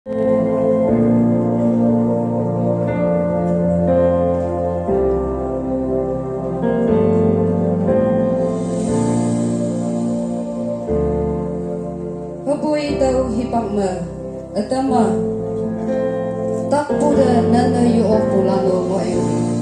Hubui tau hipak me, etama tak puda nana yu opulano mo ewi.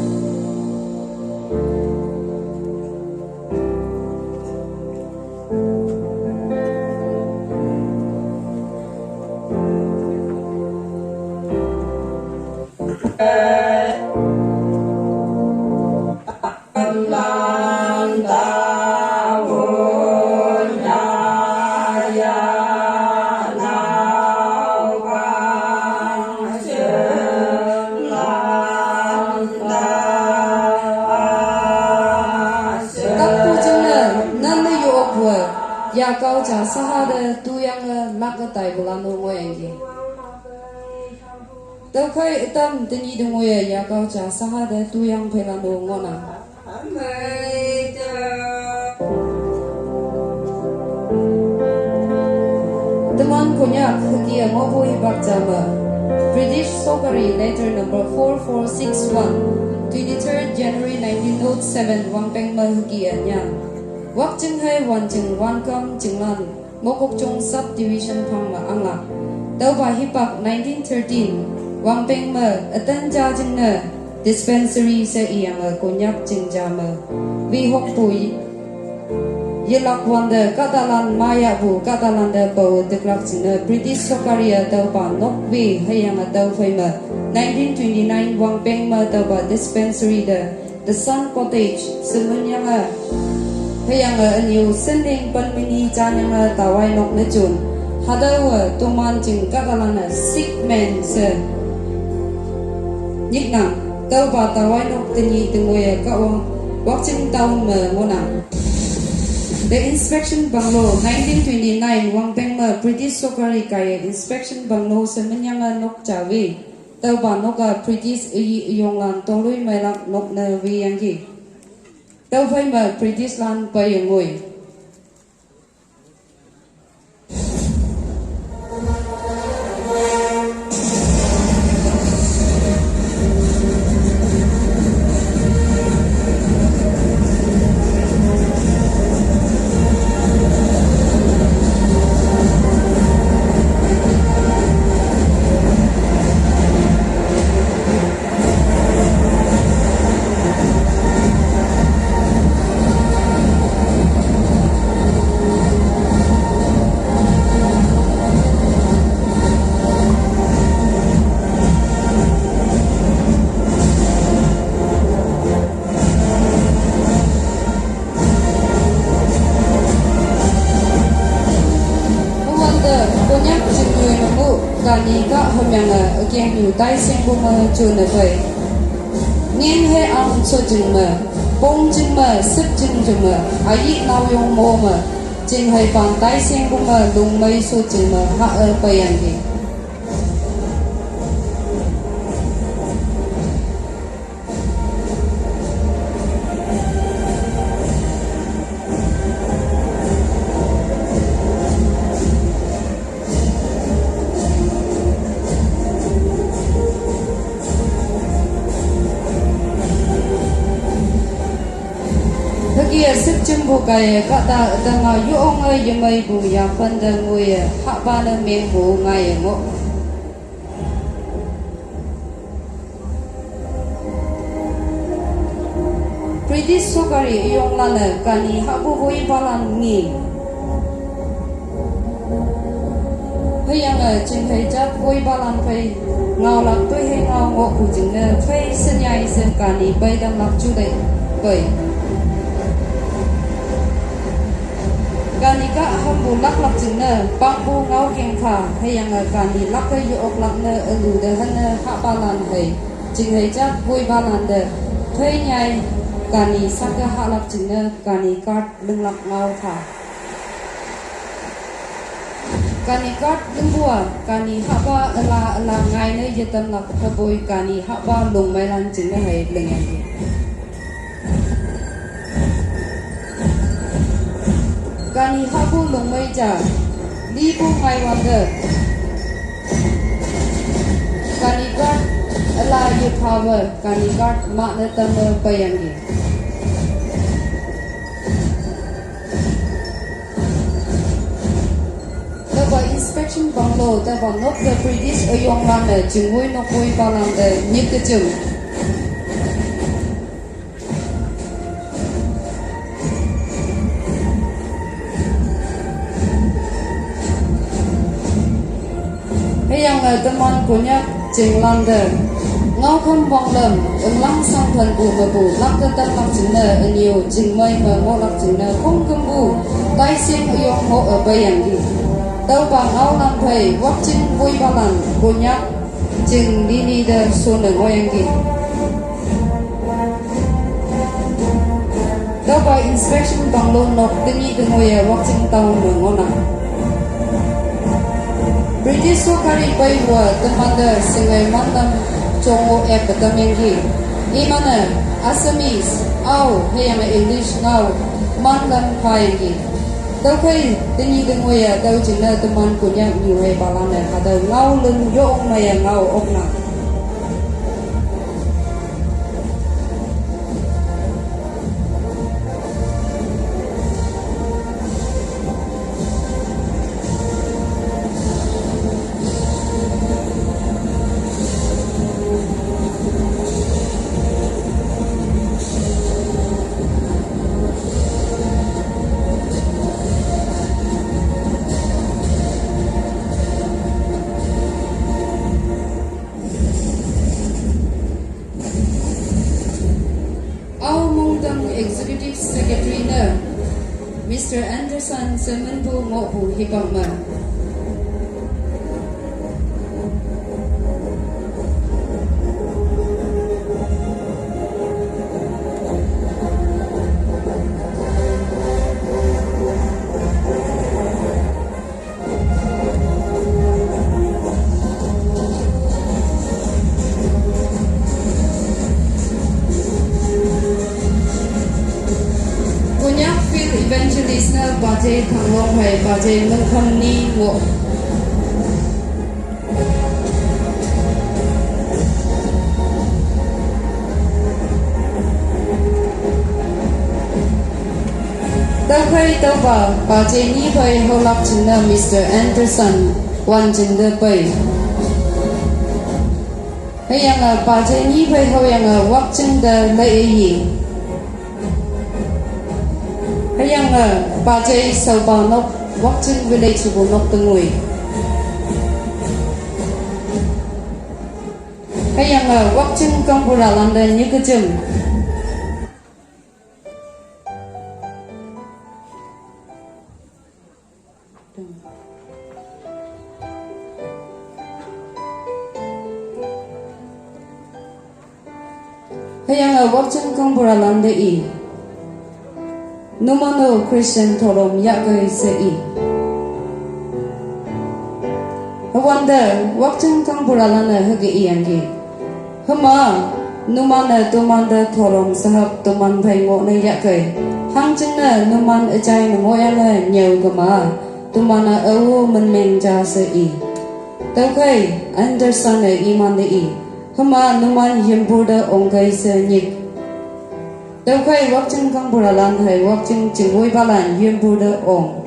Ya kau cha sahada tu yang nak tai bulan no ngoy ngi. Tau kai itam tini du ngoy ya kau cha sahada tu yang pelan no ngona. Teman Konyak kia ngoboi bak jama. British Soccery letter number 4461 23rd January 1907 Wangpeng ma kia nya. Wak chừng hay hoàn chừng hoàn công chừng lan một cuộc chung subdivision phong mà ăn lạc đầu bài hip hop 1913 Wang Peng mờ ở tân gia chừng nè dispensary sẽ iang ở Konyak chừng gia mờ vì học bùi Yelak wonder Catalan Maya bu Catalan de bầu được lạc chừng nè British Soccery đầu bà nóc vì hay yang ở đầu phơi mờ 1929 Wang Peng mờ đầu bà dispensary de The Sun Cottage sân yang ở Hayang new sending palmini chanang tawai nok na chun hadaw tuman ching Catalan sick man se nhích nặng tàu ba tawai nok tini tungoy Kahwang watching town mona. The inspection bungalow 1929 Wang Peng British Soccery kaya inspection bungalow se menyang nok chawi tàu ba nok British yongan tolui melak nok na wi yang ki tàu phải mà British land bay ngồi Kani ka hamyanga again yu tai sing bu ma chu na bai nin he ang so jing ma bong jing ma sip jing jing ma ai nau yong mo ma jing hai pang tai sing bu ma lung mai so jing ma ha bai yang gi kia sip chim bu kai ka ta nga yu ong ai yamai bu ya pan da ngui ha ba na meng bu ngai ngo British Soccery yong la na kani ha bu voi balan ni hayang ching thai chat voi balan phai ngao lak toi he ngao ngo bu jing na phai sen yai sen kani bai dam lak chu dai bai Kani ka hambu lak lak ching na pangbu ngau keng kha hayang kani lak ka yu ok lak na alu de han ha balan hai ching hai chat vui balan de thoi nyai kani sak ka ha lak ching na kani kat lung lak ngau kha kani kat lung bua kani ha ba ala ngai na yetam lak ka boy kani ha ba lung mai lan ching na hai leng yang Kani habu lung mai cha li bu ngaiwang de ala yu power kanikat makna tama payangi. Taba inspection banglo taba nok the British ayong lana jingui nokoi balang de nyikajum. Yang teman Konyak jeng landa ngau kham bong lam lang sang thần bu ma bu lak ta ta lak jing na anio jing mai ma ngo lak jing na khom kam bu tai sim ayong ho ở bayang gi tau bang ngau lam thai wak jing vui balan Konyak jing di ni da so na ngoyang gi tau ba inspection banglo nok dingi dengoya wak jing tau na ngona British Sokari Paiwa Commander Singai Mandam Chongo Ep Tamengi Imana Assamese Au Hayama English Now Mandam Payangi Daukai Tini Dengoya Dau Jina Teman Konyak Niwe Balana Ada Ngau Lung Yong Maya Ngau Okna Executive Secretary na Mr. Anderson Semenpo Mopu Hipama Evangelist na Bajay Kahwang hai Bajay Mungkham ni wo Tau khai tau ba Bajay ni bai holak china Mr. Anderson wan jingde bai Hayang Bajay ni bai hoyang wak jingde lai yi Hayang Bajay Sauba Nok Wakjing Village Bo Nok Tengui Hayang Wakjing Kampura Landa Nyikajum Hayang Wakjing Kampura Landa I Numano Christian Torom Yakai Sei Hawanda Wakjing Kangburalana Hagi Iyangi Hama Numana Tumanda Torom Sahab Tuman Paingo na Yakai Hangjing na Numan Ajay Ngoyana Nyaw Gama Tumana Awu Menmeng Ja Sei Taukai Anderson Iman Dei Hama Numan Yimbuda Ongai Se Nyik Đâu khai wak ching kang buralan hai wak ching chingoi balan yum buda ong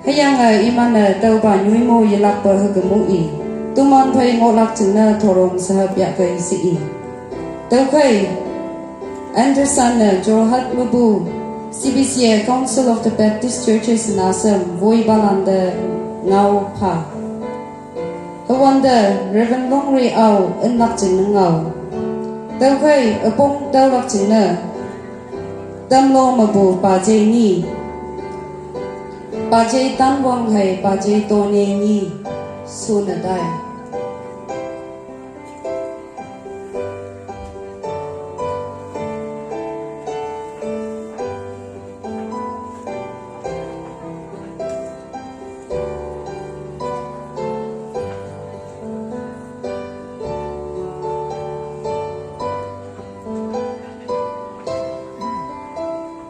Hayang iman tau ba nyui mo yelak pa hagamu I Tuman phai ngolak chingna thorom sahab yakai si I Đâu khai Anderson Jorhat Mabu CBCA Council of the Baptist Churches in Assam Voi balan de ngau pa Hawanda Reverend Longri Au in lak jing ngau Tau khai apong tau lak jing na Tam lo mabu Bajay ni Bajay tanwang hai Bajay tone ni Sunadai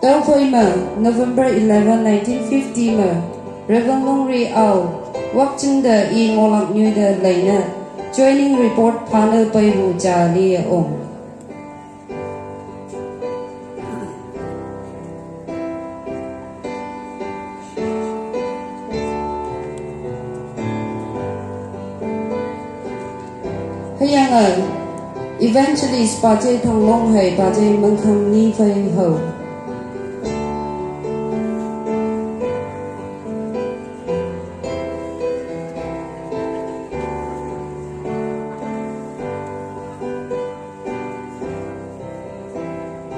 Tau phơi mà November 11, 1950 mà Reverend Longri Au Watching the e ngolak new the liner. Joining report panel by Wu Jia Li Ong. Hayang eventually Spajay Thong Long Hai Bajay Mangkham Ni Fai Ho.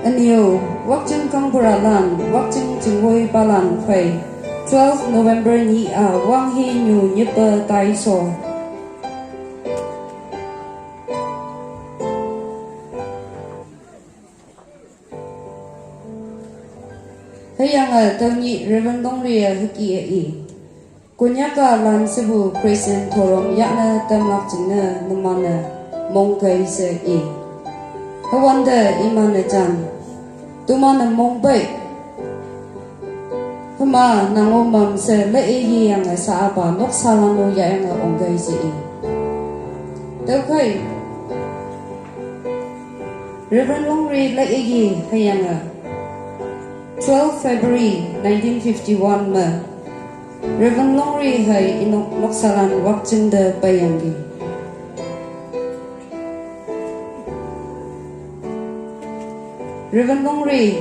Anyo, Wakchang Kang Paralan, Wakchang Chingway Balan Fai, 12 November Ni A, Wang He Nyu Nipa Tai So. Hayang Tony Reverend Long Ria Hiki E. Konyaka Lan Sibu Crescent Torom Yana Tamlak Jina Numana Mongkai Se E. Hawanda Imana Jan. Tumana Mongbay. Hama Nangomam Se Le E Yang Saaba Nok Salano Yang Ongai Se E. Dokai Reverend Long Ria Le E Hayanga. 12 February 1951 Ma Reverend Long Ri Hai Inok Noksalan Wakching de Bayangi Reverend Long Ri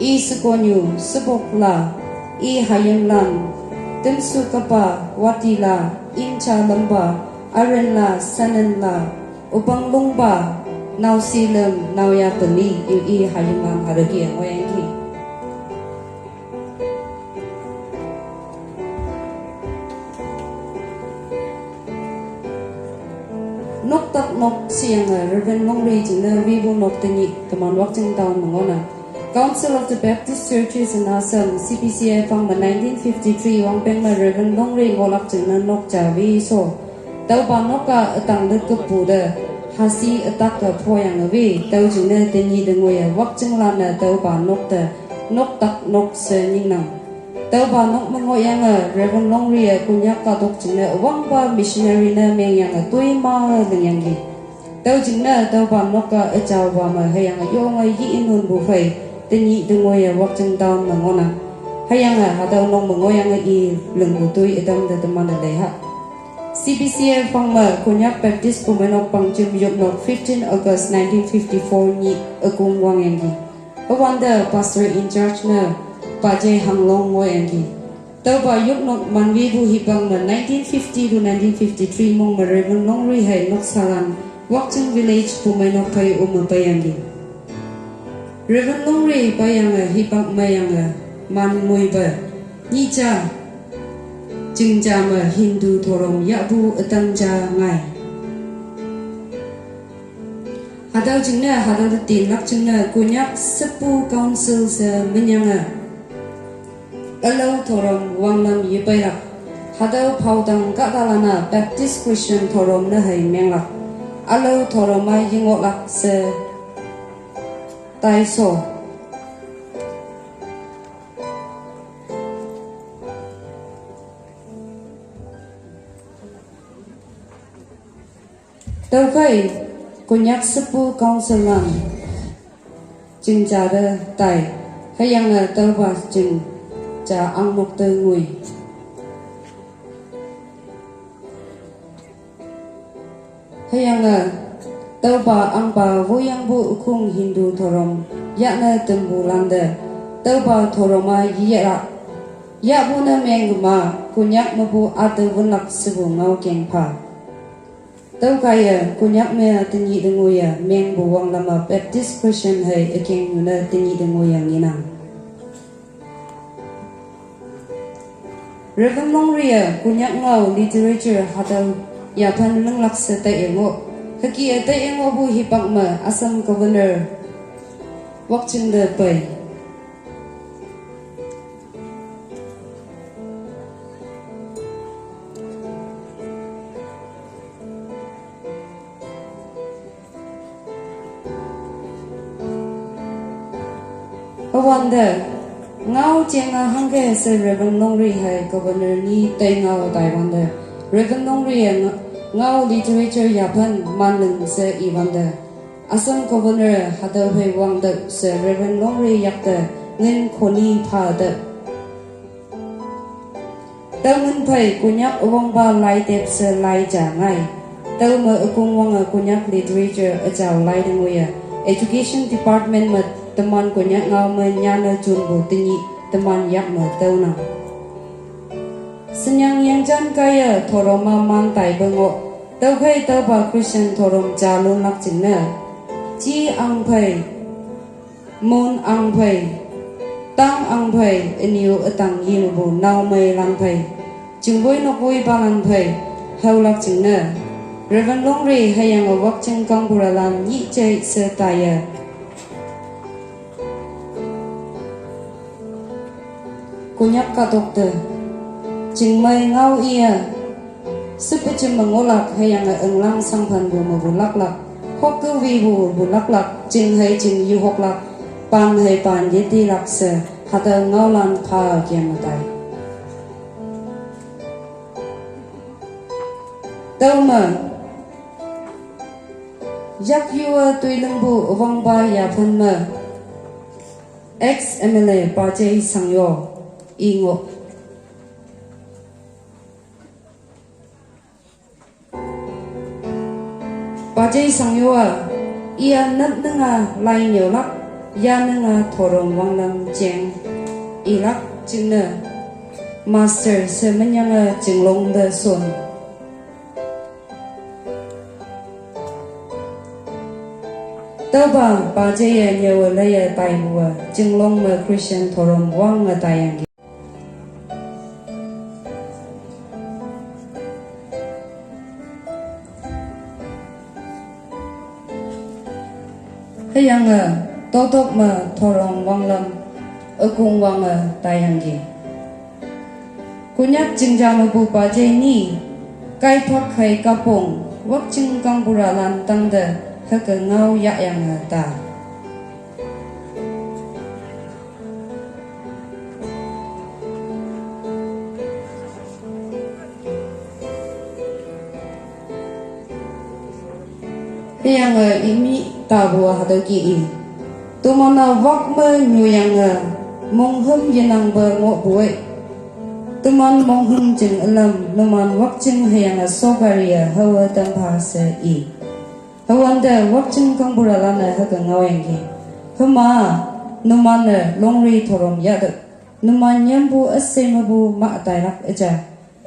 I Sukonyu Subokla I Hayam Lan Temsu Kapa Watila Incha Lamba Arenla Sanenla Upang Lungba Now Silem Now Ya Beli I Hayam Lan Haragi Wayangi Nok tak nok siang Reverend Long Ri Jina Vivo Nok Tani Taman Wakching Town Mangona Council of the Baptist Churches in Assam CPCA Fang 1953 Wang Peng Ma Reverend Long Ri Ngolak Jina Nok Javi So Tau Ba Noka Atang De Kupuda Hasi Ataka Poyang Avi Tau Jina Tani Dengoya Wakching Lana Tau Ba Nok De Nok tak nok Se Ningnang Tau Ba Nok Mangoyang Reverend Long Ri Konyak Kahtok Jina Wang Ba Missionary Na Mengyang Tui Ma Lenyangi Tau Jina Tau Ba Noka Ajaw Ba Ma Hayang Yong Yi Inun Bu Fai Tani Dengoya Wakching Town Mangona Hayang Hatau Nong Mangoyang I Lengbu Tui Edam De Temana Leha CPCA Pangma Konyak Baptist Pumenok Pangchum Yopnok 15 August 1954 Ni Akung Wangengi Awanda Pastor in Charge Na Pajay Hanglong Moyangi Tauba Yopnok Manvi Bu Hipang 1950 to 1953 Mong Reverend Long Ri Hai Nok Salan Wakching Village Pumenok Kai Bayangi Reverend Long Ri Bayanga Hipang Mayanga Man Muiba Nija Jingjama Hindu Torong Yabu Atanja Ngai Hadau Jingna Hadau Tinglak Jingna Konyak Sepu Council Se Menyanga Alau Torong Wanglam Yipairak Hadau Paudang Katalana Baptist Christian Torong Nahai Menglak Alau Toroma Yingotlak Se Taiso Tau Kai Konyak Sepu Councilan Jing Jada Tai Hayang Tau Ba Jing Ja Ang Mok Te Ngui Hayang Tau Ba Ang Ba Woyang Bu Ukung Hindu Torom Yakna Tembu Landa Tau Ba Toroma Yera Yabu Na Mengma Konyak Mabu Ate Wunlak Sebu Ngau Keng Pa Tau Kaya Konyak Mea Tingi Dengoya Meng Buwang Lama Baptist Christian Hai Ekeng Nuna Tingi Dengoya Nginang Reverend Long Ria Konyak Ngau Literature Hadau Yapan Lenglak Setai Engo Haki Etai Engo Bu Hipak Ma Assam Governor Wakching De Pai Awanda ngao chenga hangke se Reverend Longri hai governor ni tei ngao Taiwan de Reverend Longri ngao literature yapan manlung se Iwan de Assam governor hada hui wang de se Reverend Longri yak de ngin khoni pha de tau ngin phai kunyak wang ba lai tep se lai ja ngai tau ma akung wang kunyak literature achao lai de ngoya education department ma teman kunyak ngao ma nyana chun bu tingi teman yak ma tau na senyang yang jan kaya thoroma man tai bengo tau khai tau ba Christian thorom cha lun lak chin na chi ang phai mon ang phai tang ang phai eniu atang yim bu nau mai lang phai chung boi nok boi ba lang phai hau lak chin na Reverend Longri hayang wak ching kang buralan yi chei se taya kunyak kahtok de ching mai ngau ia sepecim mengolak hayang englang sangpan bu mabulak lak hok ke wi bu bulak lak ching hai ching yu hok lak pan hai pan yeti lak se hada ngau lan pha kiamatai tau ma yak yua tuilang bu wang ba ya phan ma ex MLA pa chei sangyo ingo pa chei sangyo ia nat nga lai nyo lak ya nga thorom wang lam cheng ilak chingna master se menyang jinglong de son tau ba pa chei nyo le ya tai bua jinglong ma Christian thorom wang nga tayang hayang totok ma thorong wang lam akung wang tayang gi kunyak jingjam bu pa chei ni kai phak khai kapong wak ching kang buralan tang de hak ngau ya yang ta hayang imi ta bua hado ki i tumana wak me nyuyang mong hum yenang ba ngo buai tuman mong hum jing alam numan wak ching hayang sogaria hawa tam pha se i hawanda wak ching kang burala na ha ngau yang ki huma numan Longri thorom ya de numan nyambu asemabu ma tai rak aja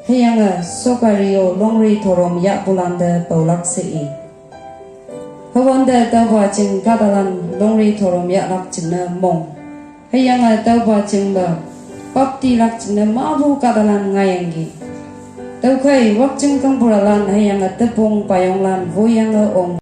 hayang sogario Longri thorom ya bulanda paulak se i hawanda tawa ching kadalan Longri thorom ya lak china mong hayang tawa ching ba papti lak china mabu kadalan ngayangi tau khai wak ching kang buralan hayang tepung payong lan voyang ong